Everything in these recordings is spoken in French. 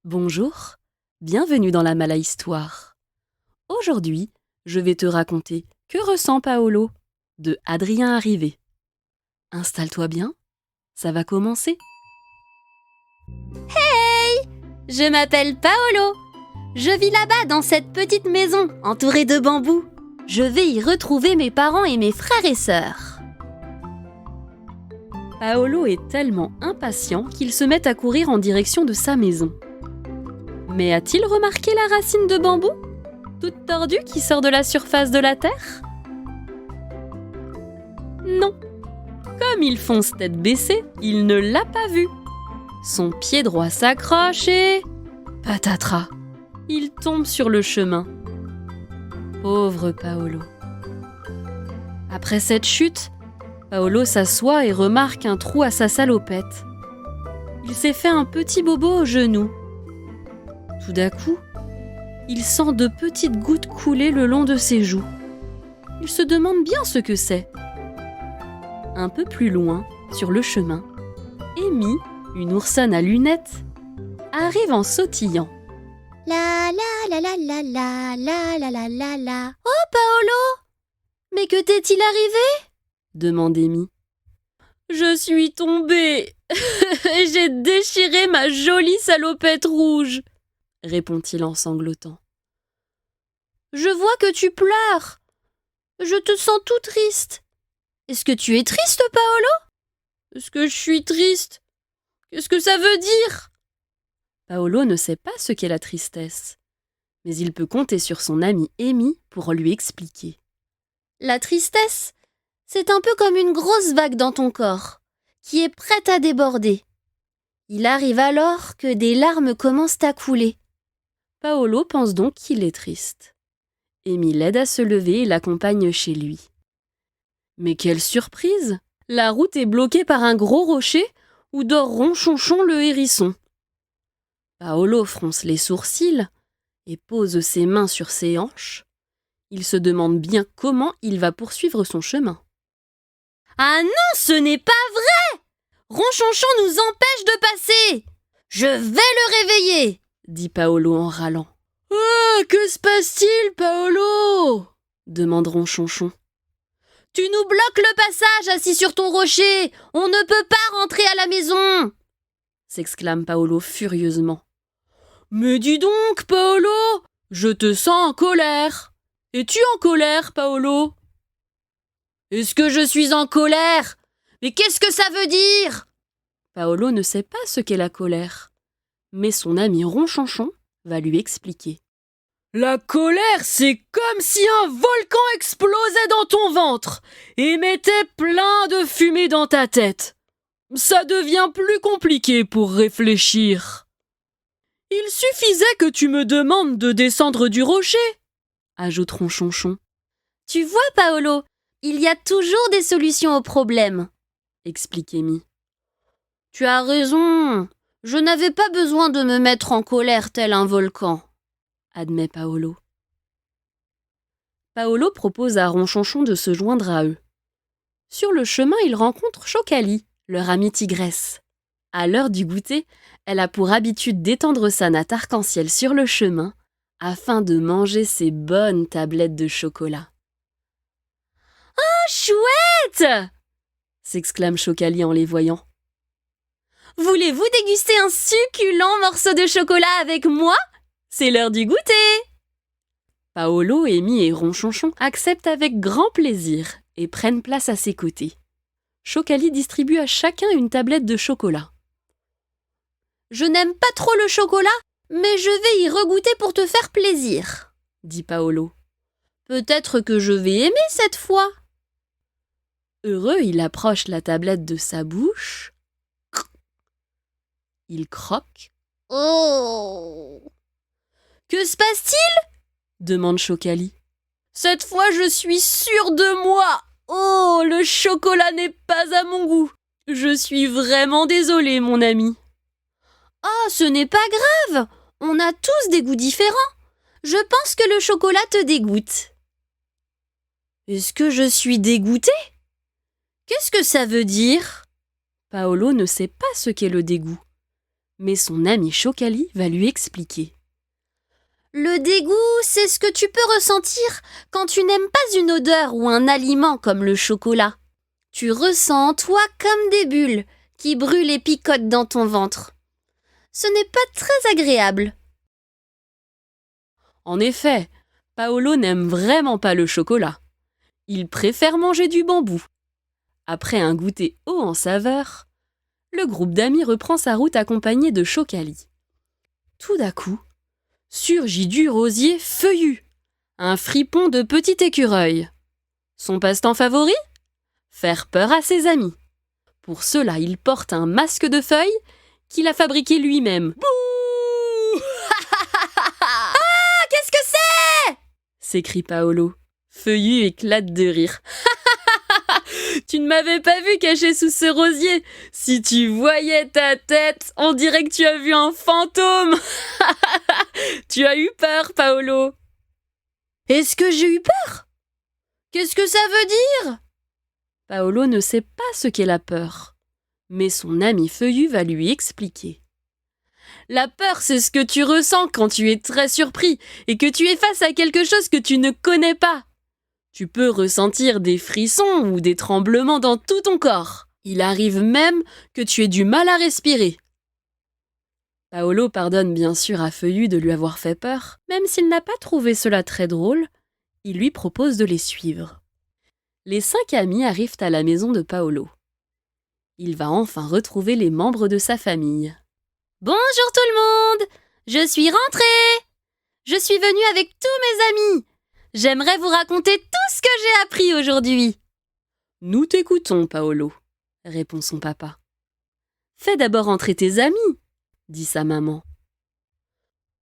Bonjour, bienvenue dans la Mala Histoire. Aujourd'hui, je vais te raconter Que ressent Paolo de Adrien Arrivé. Installe-toi bien, ça va commencer. Je m'appelle Paolo. Je vis là-bas dans cette petite maison entourée de bambous. Je vais y retrouver mes parents et mes frères et sœurs. Paolo est tellement impatient qu'il se met à courir en direction de sa maison. Mais a-t-il remarqué la racine de bambou, toute tordue qui sort de la surface de la terre? Non. Comme il fonce tête baissée, il ne l'a pas vue. Son pied droit s'accroche et... patatras, il tombe sur le chemin. Pauvre Paolo. Après cette chute, Paolo s'assoit et remarque un trou à sa salopette. Il s'est fait un petit bobo au genou. Tout d'un coup, il sent de petites gouttes couler le long de ses joues. Il se demande bien ce que c'est. Un peu plus loin, sur le chemin, Amy, une oursonne à lunettes, arrive en sautillant. La la la la la la la la la la la. Oh Paolo! Mais que t'est-il arrivé? Demande Amy. Je suis tombée et j'ai déchiré ma jolie salopette rouge, répond-il en sanglotant. Je vois que tu pleures. Je te sens tout triste. Est-ce que tu es triste, Paolo? Est-ce que je suis triste? Qu'est-ce que ça veut dire? Paolo ne sait pas ce qu'est la tristesse, mais il peut compter sur son amie Amy pour lui expliquer. La tristesse, c'est un peu comme une grosse vague dans ton corps, qui est prête à déborder. Il arrive alors que des larmes commencent à couler. Paolo pense donc qu'il est triste. Amy l'aide à se lever et l'accompagne chez lui. Mais quelle surprise! La route est bloquée par un gros rocher où dort Ronchonchon le hérisson. Paolo fronce les sourcils et pose ses mains sur ses hanches. Il se demande bien comment il va poursuivre son chemin. Ah non, ce n'est pas vrai! Ronchonchon nous empêche de passer! Je vais le réveiller! Dit Paolo en râlant. « Ah, que se passe-t-il, Paolo ?» demande Ronchonchon. « Tu nous bloques le passage assis sur ton rocher! On ne peut pas rentrer à la maison !» s'exclame Paolo furieusement. « Mais dis donc, Paolo, je te sens en colère. Es-tu en colère, Paolo ?»« Est-ce que je suis en colère? Mais qu'est-ce que ça veut dire ?» Paolo ne sait pas ce qu'est la colère, mais son ami Ronchonchon va lui expliquer. La colère, c'est comme si un volcan explosait dans ton ventre et mettait plein de fumée dans ta tête. Ça devient plus compliqué pour réfléchir. Il suffisait que tu me demandes de descendre du rocher, ajoute Ronchonchon. Tu vois, Paolo, il y a toujours des solutions aux problèmes, explique Amy. Tu as raison, je n'avais pas besoin de me mettre en colère tel un volcan, admet Paolo. Paolo propose à Ronchonchon de se joindre à eux. Sur le chemin, il rencontre Chocali, leur amie tigresse. À l'heure du goûter, elle a pour habitude d'étendre sa natte arc-en-ciel sur le chemin afin de manger ses bonnes tablettes de chocolat. « Oh, chouette !» s'exclame Chocali en les voyant. « Voulez-vous déguster un succulent morceau de chocolat avec moi ? C'est l'heure du goûter !» Paolo, Amy et Ronchonchon acceptent avec grand plaisir et prennent place à ses côtés. Chocali distribue à chacun une tablette de chocolat. « Je n'aime pas trop le chocolat, mais je vais y regoûter pour te faire plaisir, » dit Paolo. « Peut-être que je vais aimer cette fois. » Heureux, il approche la tablette de sa bouche. Il croque. Oh ! Que se passe-t-il ? demande Chocali. Cette fois, je suis sûre de moi. Oh, le chocolat n'est pas à mon goût. Je suis vraiment désolée, mon ami. Oh, ce n'est pas grave. On a tous des goûts différents. Je pense que le chocolat te dégoûte. Est-ce que je suis dégoûtée ? Qu'est-ce que ça veut dire ? Paolo ne sait pas ce qu'est le dégoût. Mais son ami Chocali va lui expliquer. Le dégoût, c'est ce que tu peux ressentir quand tu n'aimes pas une odeur ou un aliment comme le chocolat. Tu ressens en toi comme des bulles qui brûlent et picotent dans ton ventre. Ce n'est pas très agréable. En effet, Paolo n'aime vraiment pas le chocolat. Il préfère manger du bambou. Après un goûter haut en saveur, le groupe d'amis reprend sa route accompagné de Chocali. Tout d'un coup, surgit du rosier Feuillu, un fripon de petit écureuil. Son passe-temps favori ? Faire peur à ses amis. Pour cela, il porte un masque de feuilles qu'il a fabriqué lui-même. Bouh ! Ah, qu'est-ce que c'est ? S'écrie Paolo. Feuillu éclate de rire. Tu ne m'avais pas vu caché sous ce rosier. Si tu voyais ta tête, on dirait que tu as vu un fantôme. Tu as eu peur, Paolo. Est-ce que j'ai eu peur ? Qu'est-ce que ça veut dire ? Paolo ne sait pas ce qu'est la peur, mais son ami Feuillu va lui expliquer. La peur, c'est ce que tu ressens quand tu es très surpris et que tu es face à quelque chose que tu ne connais pas. Tu peux ressentir des frissons ou des tremblements dans tout ton corps. Il arrive même que tu aies du mal à respirer. Paolo pardonne bien sûr à Feuillu de lui avoir fait peur, même s'il n'a pas trouvé cela très drôle, il lui propose de les suivre. Les 5 amis arrivent à la maison de Paolo. Il va enfin retrouver les membres de sa famille. Bonjour tout le monde ! Je suis rentrée ! Je suis venue avec tous mes amis. J'aimerais vous raconter tout ce que j'ai appris aujourd'hui. Nous t'écoutons, Paolo, répond son papa. Fais d'abord entrer tes amis, dit sa maman.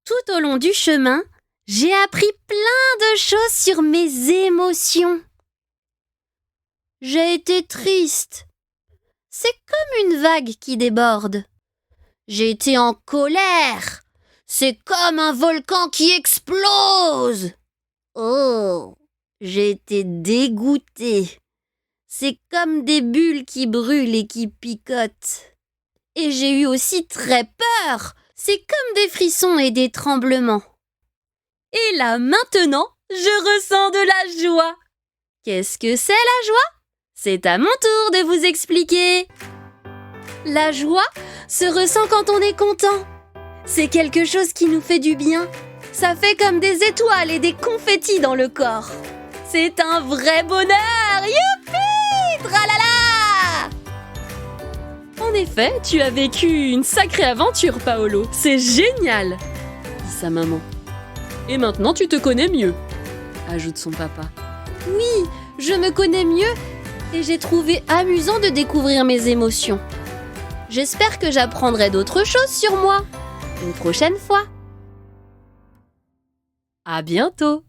Tout au long du chemin, j'ai appris plein de choses sur mes émotions. J'ai été triste. C'est comme une vague qui déborde. J'ai été en colère. C'est comme un volcan qui explose. Oh, j'ai été dégoûtée. C'est comme des bulles qui brûlent et qui picotent. Et j'ai eu aussi très peur. C'est comme des frissons et des tremblements. Et là, maintenant, je ressens de la joie. Qu'est-ce que c'est la joie ? C'est à mon tour de vous expliquer. La joie se ressent quand on est content. C'est quelque chose qui nous fait du bien. Ça fait comme des étoiles et des confettis dans le corps. C'est un vrai bonheur. Youpi ! Tralala ! En effet, tu as vécu une sacrée aventure, Paolo. C'est génial, dit sa maman. Et maintenant, tu te connais mieux, ajoute son papa. Oui, je me connais mieux et j'ai trouvé amusant de découvrir mes émotions. J'espère que j'apprendrai d'autres choses sur moi une prochaine fois. À bientôt!